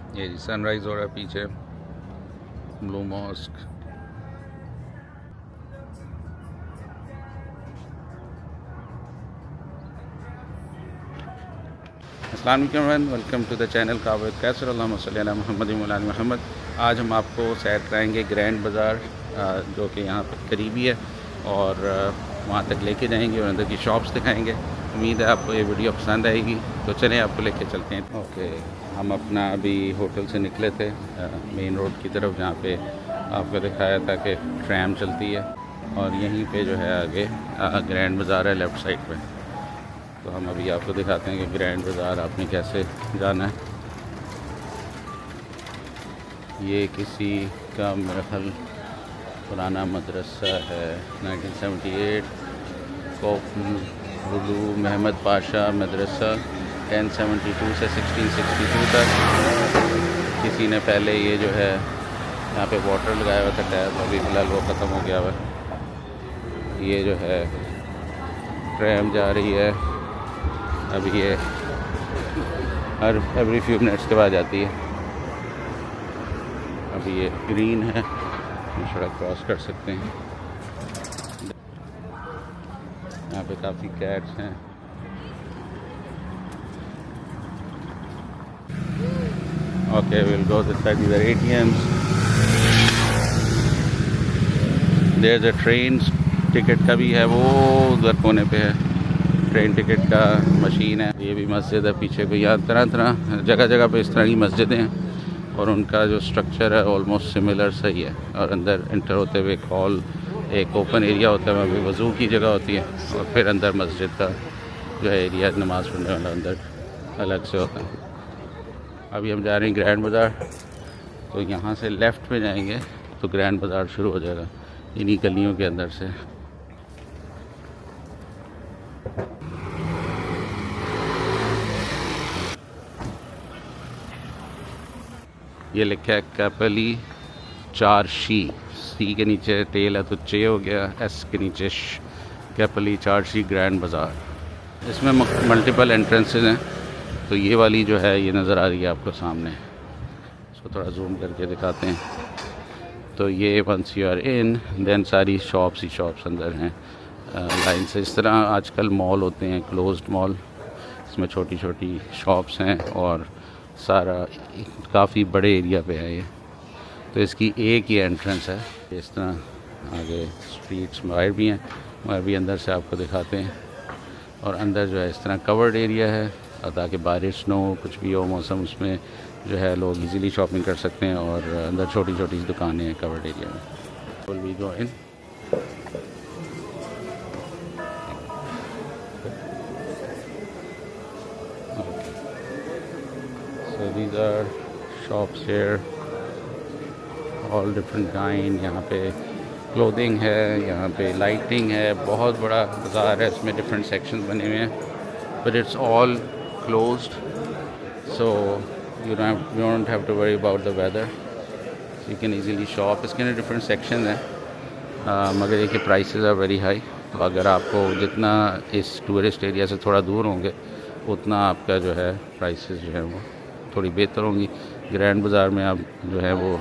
ये जी सनराइज़ हो रहा है पीछे, ब्लू मॉस्क। अस्सलाम वालेकुम, वेलकम टू द चैनल काबिल कैसर मोहम्मद मोहम्मद। आज हम आपको सैर कराएंगे ग्रैंड बाज़ार, जो कि यहाँ पर करीबी है, और वहाँ तक लेके जाएंगे और अंदर की शॉप्स दिखाएंगे। उम्मीद है आपको ये वीडियो पसंद आएगी, तो चलें आपको लेके चलते हैं। ओके, हम अपना अभी होटल से निकले थे मेन रोड की तरफ, जहाँ पे आपको दिखाया था कि ट्रैम चलती है, और यहीं पे जो है आगे ग्रैंड बाज़ार है लेफ़्ट साइड पे। तो हम अभी आपको दिखाते हैं कि ग्रैंड बाज़ार आपने कैसे जाना है। ये किसी का मेरा ख्याल पुराना मदरसा है, 1978 कोफलू महमद पाशा मदरसा, 1072 से 1662 तक। किसी ने पहले ये जो है यहाँ पे वाटर लगाया हुआ था टैप, अभी फ़िलहाल वो ख़त्म हो गया हुआ है। ये जो है ट्रैम जा रही है, अभी ये हर एवरी फ्यू मिनट्स के बाद जाती है। अभी ये ग्रीन है, सड़क क्रॉस कर सकते हैं। यहाँ पे काफ़ी कैट्स हैं। Okay, will go this side, there ATMs, there is a train ticket का भी है, वो उधर कोने पे है ट्रेन टिकट का मशीन है। ये भी मस्जिद है पीछे पे। यहाँ तरह तरह जगह जगह पे इस तरह की मस्जिदें हैं, और उनका जो स्ट्रक्चर है ऑलमोस्ट सिमिलर सही है। और अंदर एंटर होते हुए एक हॉल, एक ओपन एरिया होता है, वहाँ पे वज़ू की जगह होती है, और फिर अंदर मस्जिद का जो है एरिया नमाज़ पढ़ने वाला अंदर अलग से होता है। अभी हम जा रहे हैं ग्रैंड बाज़ार, तो यहाँ से लेफ़्ट में जाएंगे तो ग्रैंड बाज़ार शुरू हो जाएगा इन्हीं गलियों के अंदर से। ये लिखा है कैपली चारशी, सी के नीचे टेल है तो चे हो गया, एस के नीचे श, कैपली चारशी ग्रैंड बाज़ार। इसमें मल्टीपल एंट्रेंसेस हैं, तो ये वाली जो है ये नज़र आ रही है आपको सामने। इसको थोड़ा जूम करके दिखाते हैं। तो ये once you are in, then सारी शॉप्स ही शॉप्स अंदर हैं लाइन से। इस तरह आजकल मॉल होते हैं, क्लोज्ड मॉल, इसमें छोटी छोटी शॉप्स हैं, और सारा काफ़ी बड़े एरिया पे है ये। तो इसकी एक ही एंट्रेंस है। इस तरह आगे स्ट्रीट्स बाहर भी हैं, वह भी अंदर से आपको दिखाते हैं। और अंदर जो है इस तरह कवर्ड एरिया है, ताकि बारिश न हो, कुछ भी हो मौसम, उसमें जो है लोग इजीली शॉपिंग कर सकते हैं। और अंदर छोटी छोटी दुकानें हैं कवर्ड एरिया में। Will we go in. So these are shops here, all different kind। यहाँ पे क्लोथिंग है, यहाँ पे लाइटिंग है, बहुत बड़ा बाज़ार है, इसमें डिफरेंट सेक्शंस बने हुए हैं, but it's all closed, so you don't have to worry about the weather, you can easily shop. इसके अंदर डिफरेंट सेक्शन हैं, मगर ये कि प्राइसेस आर वेरी हाई। तो अगर आपको जितना इस टूरिस्ट एरिया से थोड़ा दूर होंगे, उतना आपका जो है प्राइसेस जो है वो थोड़ी बेहतर होंगी। ग्रैंड बाज़ार में आप जो है वो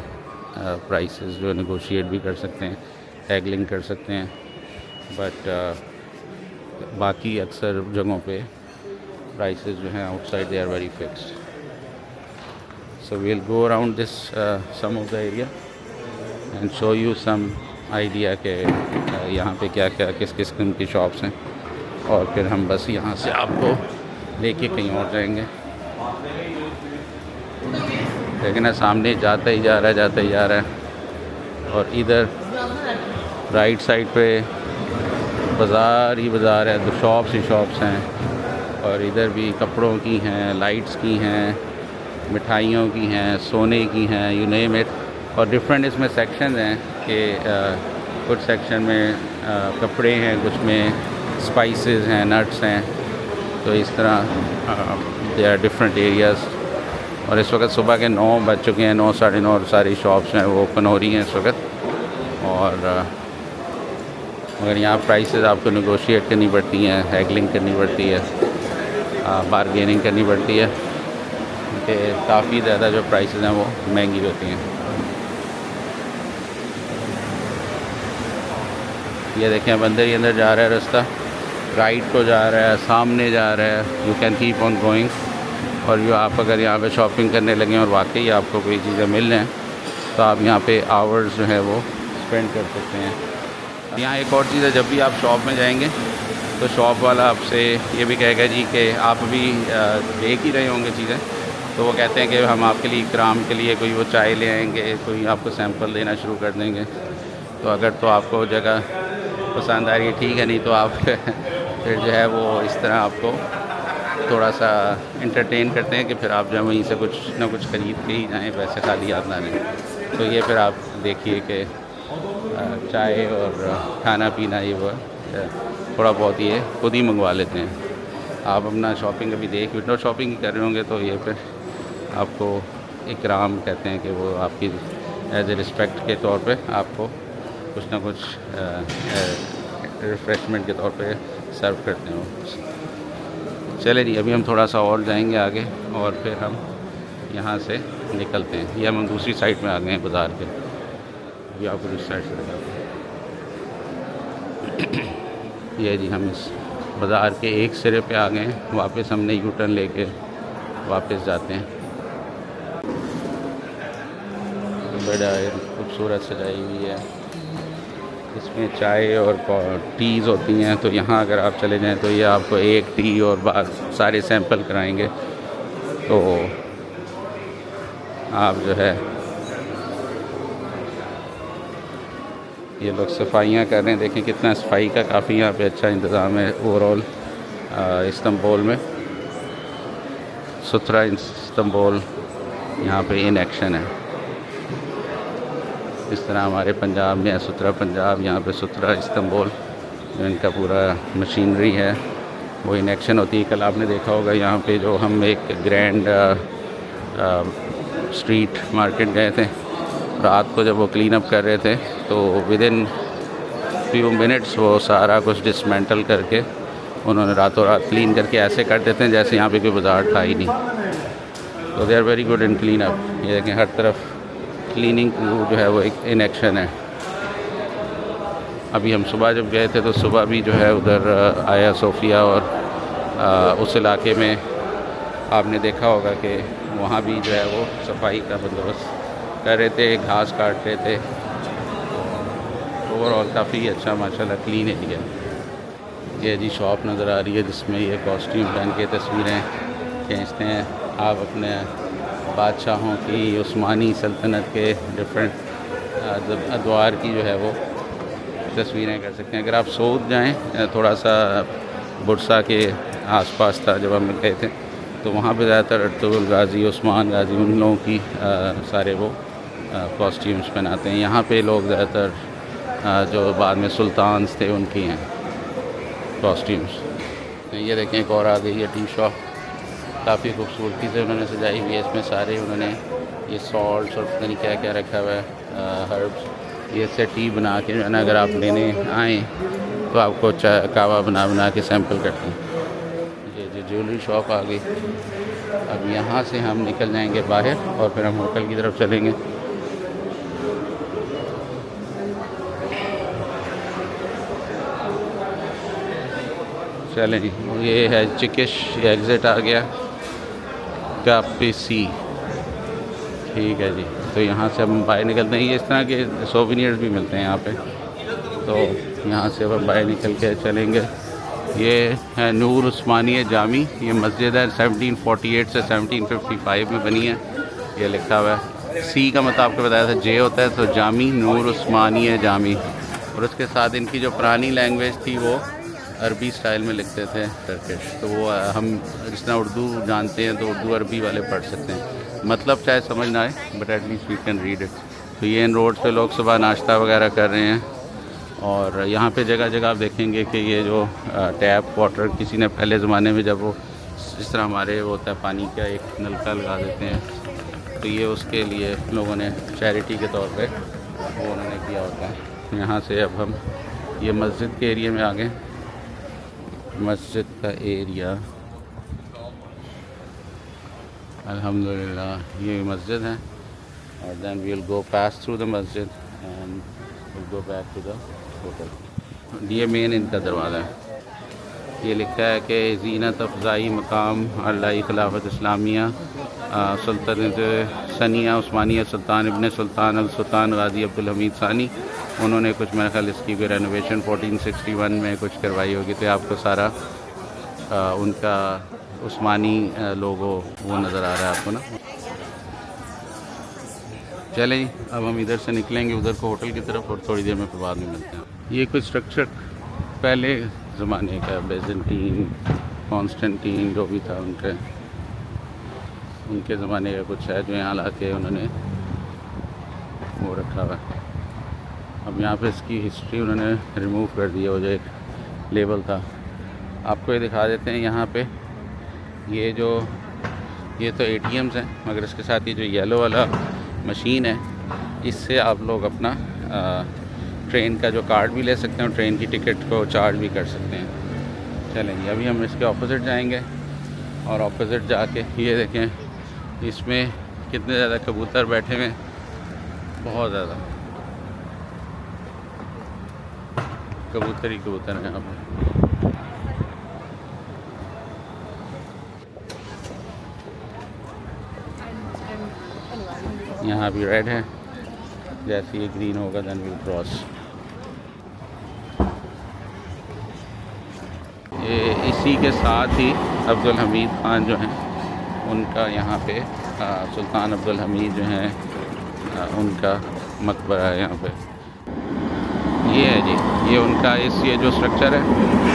प्राइसेस जो है नेगोशिएट भी कर सकते हैं, हैगलिंग कर सकते हैं, बट बाकी अक्सर जगहों पे प्राइसेस जो हैं outside they are very fixed. So we will go around this some of the area and show you some idea के यहाँ पे क्या क्या किस किस्म की शॉप्स हैं, और फिर हम बस यहाँ से आपको लेके कहीं और जाएंगे। लेकिन ना सामने जाता ही जा रहा है, और इधर राइट साइड पे बाज़ार ही बाज़ार है, तो शॉप्स ही शॉप्स हैं, और इधर भी कपड़ों की हैं, लाइट्स की हैं, मिठाइयों की हैं, सोने की हैं, यू नेम इट। और डिफरेंट इसमें सेक्शन हैं कि कुछ सेक्शन में कपड़े हैं, कुछ में स्पाइसेस हैं, नट्स हैं। तो इस तरह दे आर डिफरेंट एरियाज़। और इस वक्त सुबह के 9 बज चुके हैं, 9 साढ़े 9, सारी शॉप्स हैं वो ओपन हो रही हैं इस वक्त। और मगर यहाँ प्राइसेस आपको नेगोशिएट करनी पड़ती हैं, हैगलिंग करनी पड़ती है, बारगेनिंग करनी पड़ती है। कि काफ़ी ज़्यादा जो प्राइसेस हैं वो महंगी होती हैं। ये देखें अब अंदर ही अंदर जा रहा है रास्ता, राइट को जा रहा है, सामने जा रहा है, you can keep on going. और जो आप अगर यहाँ पे शॉपिंग करने लगे और वाकई आपको कोई चीज़ें मिल जाएँ तो आप यहाँ पे आवर्स जो है वो स्पेंड कर सकते हैं। यहाँ एक और चीज़ है, जब भी आप शॉप में जाएंगे तो शॉप वाला आपसे ये भी कहेगा जी कि आप अभी देख ही रहे होंगे चीज़ें, तो वो कहते हैं कि हम आपके लिए इकराम के लिए कोई वो चाय ले आएंगे, कोई आपको सैंपल देना शुरू कर देंगे। तो अगर तो आपको जगह पसंद आ रही है ठीक है, नहीं तो आप फिर जो है वो इस तरह आपको थोड़ा सा इंटरटेन करते हैं कि फिर आप जो वहीं से कुछ ना कुछ ख़रीद के ही जाएँ, पैसे खाली हाथ ना रहें। तो ये फिर आप देखिए कि चाय और खाना पीना ये वो थोड़ा बहुत ये खुद ही मंगवा लेते हैं। आप अपना शॉपिंग अभी विंडो शॉपिंग कर रहे होंगे तो ये फिर आपको इकराम कहते हैं कि वो आपकी एज ए रिस्पेक्ट के तौर पे आपको कुछ ना कुछ रिफ़्रेशमेंट के तौर पे सर्व करते हैं वो। चले जी, अभी हम थोड़ा सा और जाएंगे आगे और फिर हम यहाँ से निकलते हैं। ये हम दूसरी साइड में आ गए हैं बाज़ार के, ये आपको इस साइड से दिखाते हैं। ये जी हम इस बाज़ार के एक सिरे पे आ गए हैं, वापस हमने यू टर्न लेके वापस जाते हैं। बड़ा खूबसूरत सजाई हुई है, इसमें चाय और टीज़ होती हैं। तो यहाँ अगर आप चले जाएं तो ये आपको एक टी और बाद सारे सैंपल कराएंगे। तो आप जो है ये लोग सफाइयाँ कर रहे हैं, देखें कितना सफाई का काफ़ी यहाँ पे अच्छा इंतज़ाम है। ओवरऑल इस्तांबुल में सुथरा इस्तांबुल यहाँ पे इन एक्शन है। इस तरह हमारे पंजाब में है सुथरा पंजाब, यहाँ पे सुथरा इस्तांबुल। जो इनका पूरा मशीनरी है वो इन एक्शन होती है। कल आपने देखा होगा यहाँ पे जो हम एक ग्रैंड स्ट्रीट मार्केट गए थे, रात को जब वो क्लीन अप कर रहे थे तो विद इन फ्यू मिनट्स वो सारा कुछ डिसमेंटल करके उन्होंने रातों रात क्लीन करके ऐसे कर देते हैं जैसे यहाँ पे कोई बाज़ार था ही नहीं। तो they are very good in clean up. ये देखें हर तरफ क्लीनिंग जो है वो एक इन एक्शन है। अभी हम सुबह जब गए थे तो सुबह भी जो है उधर आया सोफिया और उस इलाके में आपने देखा होगा कि वहाँ भी जो है वो सफाई का बंदोबस्त कर रहे थे, घास काट रहे थे। ओवरऑल काफ़ी अच्छा माशाल्लाह क्लीन एरिया। ये जी शॉप नज़र आ रही है जिसमें ये कॉस्ट्यूम पहन के तस्वीरें खींचते हैं। आप अपने बादशाहों की, उस्मानी सल्तनत के डिफरेंट अदवार की जो है वो तस्वीरें कर सकते हैं। अगर आप सऊद जाएं, थोड़ा सा बुरसा के आसपास था जब हम गए थे, तो वहाँ पे ज़्यादातर अर्तुगरुल गाज़ी, उस्मान गाज़ी, उन लोगों की सारे वो कॉस्ट्यूम्स पहनाते हैं। यहाँ पे लोग ज़्यादातर जो बाद में सुल्तान्स थे उनकी हैं कॉस्ट्यूम्स। ये देखें एक और आ गई है टी शॉप, काफ़ी खूबसूरती से उन्होंने सजाई हुई है। इसमें सारे उन्होंने ये सॉल्ट्स और पता नहीं क्या क्या रखा हुआ है, हर्ब्स। ये से टी बना के जो है ना अगर आप लेने आएँ तो आपको कावा बना के सैंपल करते हैं। ये ज्वेलरी शॉप आ गई। अब यहाँ से हम निकल जाएंगे बाहर और फिर हम होटल की तरफ चलेंगे। चलें जी, ये है चिकिश, ये एग्ज़िट आ गया कापी। ठीक है जी, तो यहाँ से हम बाहर निकलते हैं। ये इस तरह के सोवेनियर्स भी मिलते हैं यहाँ पे, तो यहाँ से हम बाहर निकल के चलेंगे। ये है नूर उस्मानिया जामी, ये मस्जिद है 1748 से 1755 में बनी है। ये लिखा हुआ है। सी का मतलब आपको बताया था जे होता है, तो जामी नूर उस्मानिया जामी। और उसके साथ इनकी जो पुरानी लैंग्वेज थी वो अरबी स्टाइल में लिखते थे, टर्किश। तो वो हम जिस तरह उर्दू जानते हैं तो उर्दू अरबी वाले पढ़ सकते हैं, मतलब चाहे समझ ना आए but at least we can read it. तो ये इन रोड पे लोग सुबह नाश्ता वगैरह कर रहे हैं। और यहाँ पे जगह जगह आप देखेंगे कि ये जो टैप वाटर किसी ने पहले ज़माने में जब वो जिस तरह हमारे वो होता है पानी का एक नलका लगा देते हैं, तो ये उसके लिए लोगों ने चैरिटी के तौर पे वो उन्होंने किया होता है। यहाँ से अब हम ये मस्जिद के एरिया में आ गए। मस्जिद का एरिया अल्हम्दुलिल्लाह ये मस्जिद है और then we will go pass through the मस्जिद and will go back to the hotel. ये मेन इनका दरवाज़ा है। ये लिखा है कि ज़ीनत अफ़ज़ाई मकाम अल्लाही खिलाफत इस्लामिया सुल्तानत सनिया उस्मानिया सुल्तान इब्न सुल्तान अल सुल्तान गाज़ी अब्दुल हमीद सानी। उन्होंने कुछ मेरे ख्याल इसकी भी रेनोवेशन 1461 में कुछ करवाई होगी, तो आपको सारा उनका उस्मानी लोगो वो नज़र आ रहा है आपको ना। चलें अब हम इधर से निकलेंगे उधर को होटल की तरफ और थोड़ी देर में फिर बाद में मिलते हैं। ये कुछ स्ट्रक्चर पहले ज़माने का बेजेंटीन कॉन्स्टेंटीन जो भी था उनके ज़माने का कुछ है जो यहाँ ला के उन्होंने वो रखा हुआ है। अब यहाँ पे इसकी हिस्ट्री उन्होंने रिमूव कर दी है, वो जो एक लेबल था। आपको ये दिखा देते हैं यहाँ पे ये तो ATMs हैं, मगर इसके साथ ये जो येलो वाला मशीन है इससे आप लोग अपना ट्रेन का जो कार्ड भी ले सकते हैं और ट्रेन की टिकट को चार्ज भी कर सकते हैं। चलेंगे अभी हम इसके ऑपोजिट जाएंगे और ऑपोजिट जाके ये देखें इसमें कितने ज़्यादा कबूतर बैठे हुए हैं, बहुत ज़्यादा कबूतर ही कबूतर हैं यहाँ पर। यहाँ भी रेड है, जैसे ये ग्रीन होगा देन विल क्रॉस। ये इसी के साथ ही अब्दुल हमीद ख़ान जो हैं उनका यहाँ पे सुल्तान अब्दुल हमीद जो हैं उनका मकबरा है यहाँ पे। ये है जी, ये उनका ये जो स्ट्रक्चर है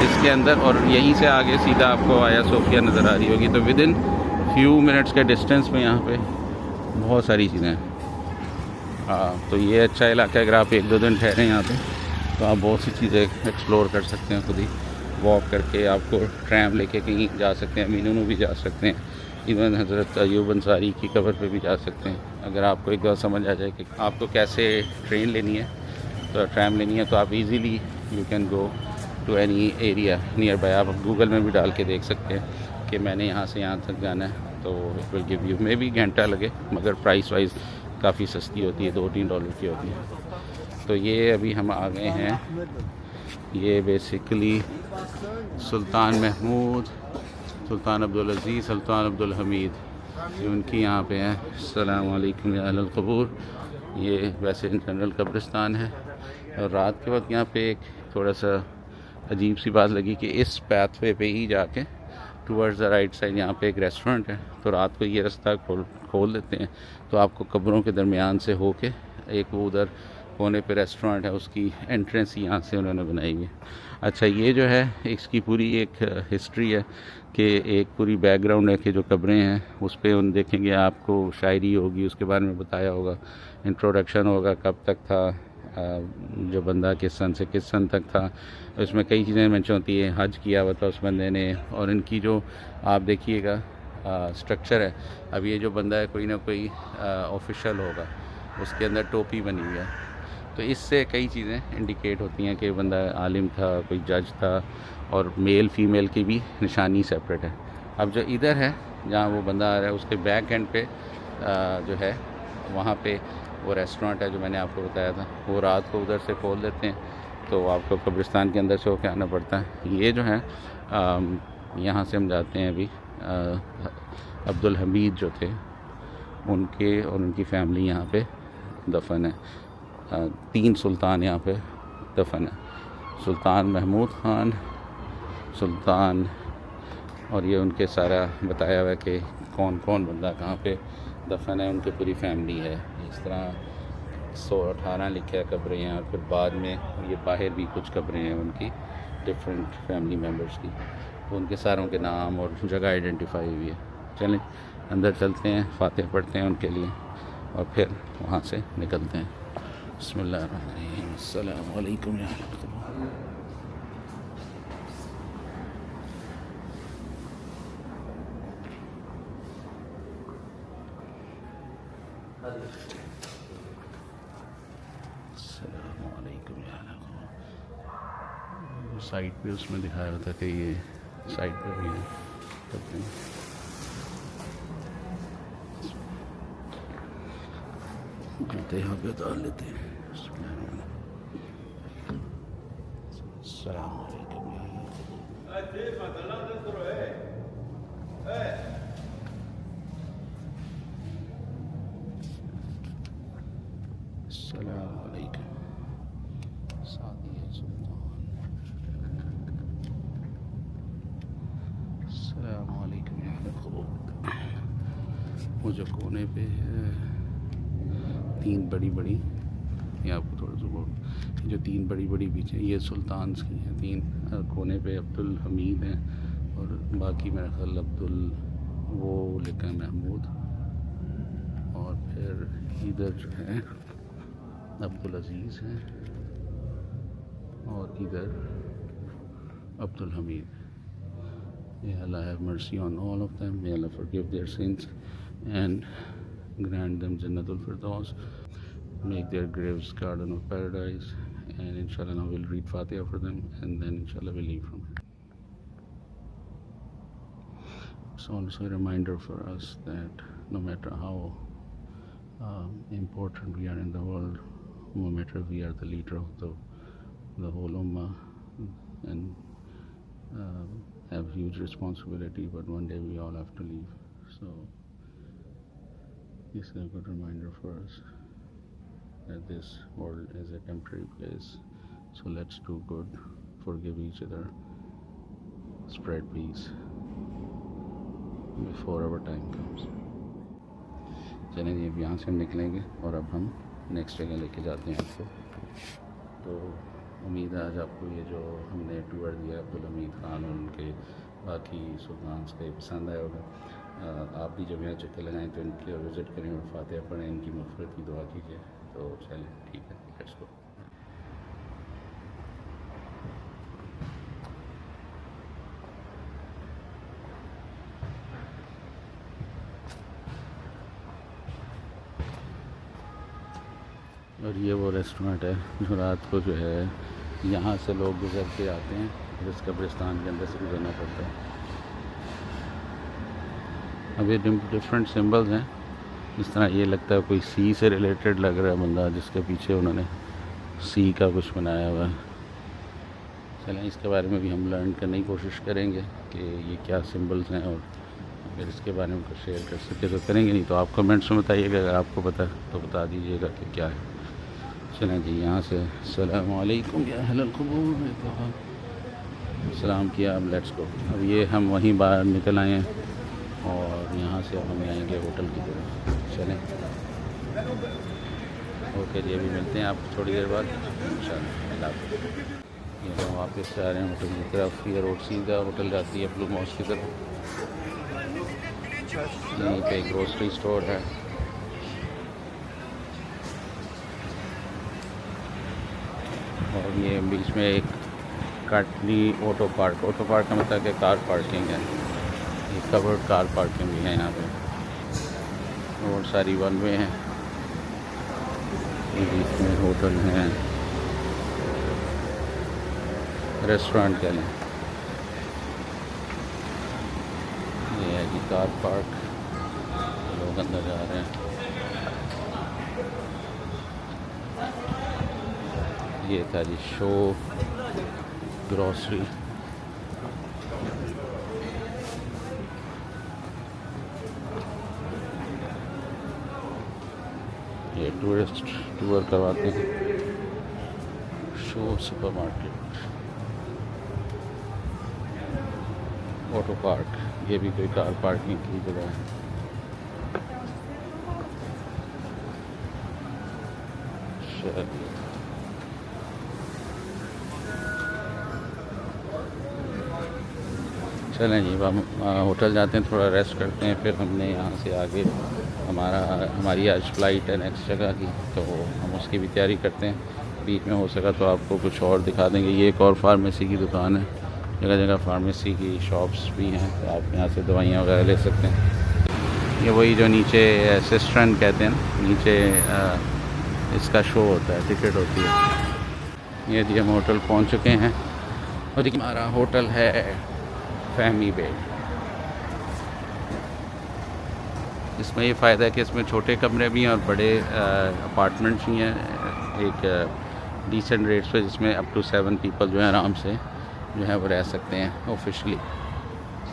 इसके अंदर, और यहीं से आगे सीधा आपको आया सोफिया नज़र आ रही होगी। तो विद इन फ्यू मिनट्स के डिस्टेंस में यहाँ पे बहुत सारी चीज़ें हैं। तो ये अच्छा इलाका है, अगर आप 1-2 दिन ठहरें यहाँ पे तो आप बहुत सी चीज़ें एक्सप्लोर कर सकते हैं खुद ही वॉक करके। आपको ट्रैम लेके कहीं जा सकते हैं, मीनू भी जा सकते हैं, इवन हज़रत अयूब अंसारी की कब्र पे भी जा सकते हैं। अगर आपको एक बार समझ आ जाए कि आपको कैसे ट्रेन लेनी है तो ट्रैम लेनी है तो आप easily you can go to any area nearby. आप गूगल में भी डाल के देख सकते हैं कि मैंने यहाँ से यहाँ तक जाना है, तो it will give you may भी घंटा लगे, मगर प्राइस वाइज काफ़ी सस्ती होती है, $2-3 की होती है। तो ये अभी हम आ गए हैं, ये बेसिकली सुल्तान महमूद, सुल्तान अब्दुल अज़ीज़, सुल्तान अब्दुल हमीद, ये उनकी यहाँ पे है। अस्सलाम वालेकुम या अहलल क़बूर। ये वैसे जनरल कब्रिस्तान है और रात के वक्त यहाँ पे एक थोड़ा सा अजीब सी बात लगी कि इस पाथवे पे ही जाके टूवर्ड्स द राइट साइड यहाँ पे एक रेस्टोरेंट है, तो रात को ये रास्ता खोल देते हैं तो आपको कब्रों के दरमियान से होके एक वो उधर कोने पे रेस्टोरेंट है, उसकी एंट्रेंस यहाँ से उन्होंने बनाई है। अच्छा, ये जो है इसकी पूरी एक हिस्ट्री है कि एक पूरी बैकग्राउंड है कि जो कब्रें हैं उस पर उन देखेंगे आपको शायरी होगी, उसके बारे में बताया होगा, इंट्रोडक्शन होगा कब तक था, जो बंदा किस सन से किस सन तक था, इसमें कई चीज़ें मेंशन होती है, हज किया हुआ था उस बंदे ने। और इनकी जो आप देखिएगा स्ट्रक्चर है, अब ये जो बंदा है कोई ना कोई ऑफिशियल होगा, उसके अंदर टोपी बनी हुई है, तो इससे कई चीज़ें इंडिकेट होती हैं कि बंदा आलिम था, कोई जज था, और मेल फीमेल की भी निशानी सेपरेट है। अब जो इधर है जहाँ वो बंदा आ रहा है उसके बैक एंड पे जो है वहाँ पे वो रेस्टोरेंट है जो मैंने आपको बताया था, वो रात को उधर से खोल देते हैं तो आपको कब्रिस्तान के अंदर से होकर आना पड़ता है। ये जो है यहाँ से हम जाते हैं अभी अब्दुल हमीद जो थे उनके और उनकी फैमिली यहाँ पे दफन है। 3 सुल्तान यहाँ पे दफन है, सुल्तान महमूद ख़ान, सुल्तान, और ये उनके सारा बताया हुआ है कि कौन कौन बंदा कहाँ पे दफन है, उनकी पूरी फैमिली है। इस तरह 118 लिखा है कब्रें हैं, और फिर बाद में ये बाहर भी कुछ कब्रें हैं उनकी डिफरेंट फैमिली मेम्बर्स की, तो उनके सारों के नाम और जगह आइडेंटिफाई हुई है। चलें अंदर चलते हैं, फातिहा पढ़ते हैं उनके लिए और फिर वहाँ से निकलते हैं। बिस्मिल्लाहिर्रहमानिर्रहीम। अस्सलामु अलैकुम या साइड पे उसमें दिखाया होता कि ये साइड पे भी है। जूते यहाँ पे उतार लेते हैं। अस्सलाम वालेकुम। अस्सलाम वालेकुम। सादिया सुल्तान। अस्सलाम वालेकुम। वो जो कोने पे है तीन बड़ी बड़ी, ये आपको थोड़ा सा बोल, जो तीन बड़ी बड़ी बीच हैं ये सुल्तान्स की हैं। तीन कोने पे अब्दुल हमीद हैं और बाकी मेरा ख्याल अब्दुल वो लिखा है महमूद, और फिर इधर जो है अब्दुल अजीज़ हैं और इधर Abdul Hamid. May Allah have mercy on all of them. May Allah forgive their sins and grant them Jannatul Firdaus. Make their graves garden of paradise. And inshallah now we'll read Fatiha for them and then inshallah we'll leave from here. It's also a reminder for us that no matter how important we are in the world, no matter we are the leader of the whole ummah and have huge responsibility, but one day we all have to leave. So this is a good reminder for us that this world is a temporary place. So let's do good, forgive each other, spread peace before our time comes. चलें जी, अब यहाँ से हम निकलेंगे और अब हम next जगह लेके जाते हैं आपको। तो उम्मीद है आज आपको ये जो हमने टूर दिया अब्दुल हमीद ख़ान और उनके बाकी सुल्तान्स का पसंद आया होगा। आप भी जब यहाँ चक्कर लगाएं तो इनके विज़िट करें और फातिहा पढ़ें, इनकी मग़फ़िरत की दुआ कीजिए। तो चलें ठीक है, लेट्स गो। और ये वो रेस्टोरेंट है जो रात को जो है यहाँ से लोग गुजर के आते हैं, इस कब्रिस्तान के अंदर से गुजरना पड़ता है। अब ये डिफरेंट सिंबल्स हैं, इस तरह ये लगता है कोई सी से रिलेटेड लग रहा है बंदा, जिसके पीछे उन्होंने सी का कुछ बनाया हुआ है। चलें इसके बारे में भी हम लर्न करने की कोशिश करेंगे कि ये क्या सिंबल्स हैं, और अगर इसके बारे में कुछ शेयर कर सके तो करेंगे, नहीं तो आप कमेंट्स में बताइएगा, अगर आपको पता तो बता दीजिएगा कि क्या है। चलें जी, यहाँ से अस्सलाम वालेकुम या अहलल क़ुबूर में कहा सलाम किया। अब लेट्स गो। अब ये हम वहीं बाहर निकल आए हैं और यहाँ से अब हम आएंगे होटल की तरफ। चलें ओके जी, अभी मिलते हैं आपको थोड़ी देर बाद इंशाअल्लाह। ये हम वापस जा रहे हैं होटल की तरफ। ये रोड सीधा होटल जाती है ब्लू मॉस्क की तरफ। यहीं पे एक ग्रोसरी स्टोर है। और ये बीच में एक काटनी ऑटो पार्क का मतलब कि कार पार्किंग है। ये कवर्ड कार पार्किंग भी है यहाँ पे। रोड सारी वन वे हैं। ये बीच में होटल हैं, रेस्टोरेंट कह लें। ये है कि कार पार्क, लोग अंदर जा रहे हैं। ये था जी शो ग्रोसरी। ये टूरिस्ट टूर करवाते हैं। शो सुपरमार्केट, ऑटो पार्क, ये भी कोई कार पार्किंग की जगह है। चलें जी, हम होटल जाते हैं, थोड़ा रेस्ट करते हैं, फिर हमने यहाँ से आगे हमारी आज फ़्लाइट है नेक्स्ट जगह की, तो हम उसकी भी तैयारी करते हैं। बीच में हो सका तो आपको कुछ और दिखा देंगे। ये एक और फार्मेसी की दुकान है, जगह जगह फार्मेसी की शॉप्स भी हैं, तो आप यहाँ से दवाइयाँ वगैरह ले सकते हैं। ये वही जो नीचे सिस्ट्रेंट कहते हैं, नीचे इसका शो होता है, टिकट होती है। ये जी हम होटल पहुँच चुके हैं और हमारा होटल है फहमी बेड। इसमें ये फ़ायदा है कि इसमें छोटे कमरे भी हैं और बड़े अपार्टमेंट्स भी हैं एक डिसेंट रेट्स पे, जिसमें अप टू 7 पीपल जो है आराम से जो है वो रह सकते हैं ऑफिशियली,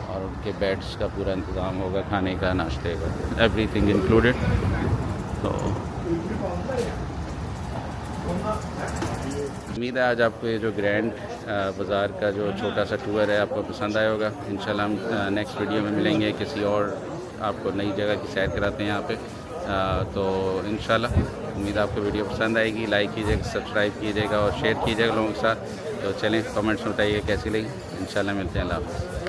और उनके बेड्स का पूरा इंतज़ाम होगा, खाने का, नाश्ते का, एवरीथिंग इंक्लूडेड। तो उम्मीद है आज आपको ये जो ग्रैंड बाज़ार का जो छोटा सा टूर है आपको पसंद आया होगा। इंशाल्लाह हम नेक्स्ट वीडियो में मिलेंगे, किसी और आपको नई जगह की सैर कराते हैं यहाँ पे। तो इंशाल्लाह उम्मीद है आपको वीडियो पसंद आएगी। लाइक कीजिएगा, सब्सक्राइब कीजिएगा और शेयर कीजिएगा लोगों के साथ। तो चलें, कमेंट्स में बताइए कैसी लगी। इंशाल्लाह मिलते हैं। अल्लाह हाफ़िज़।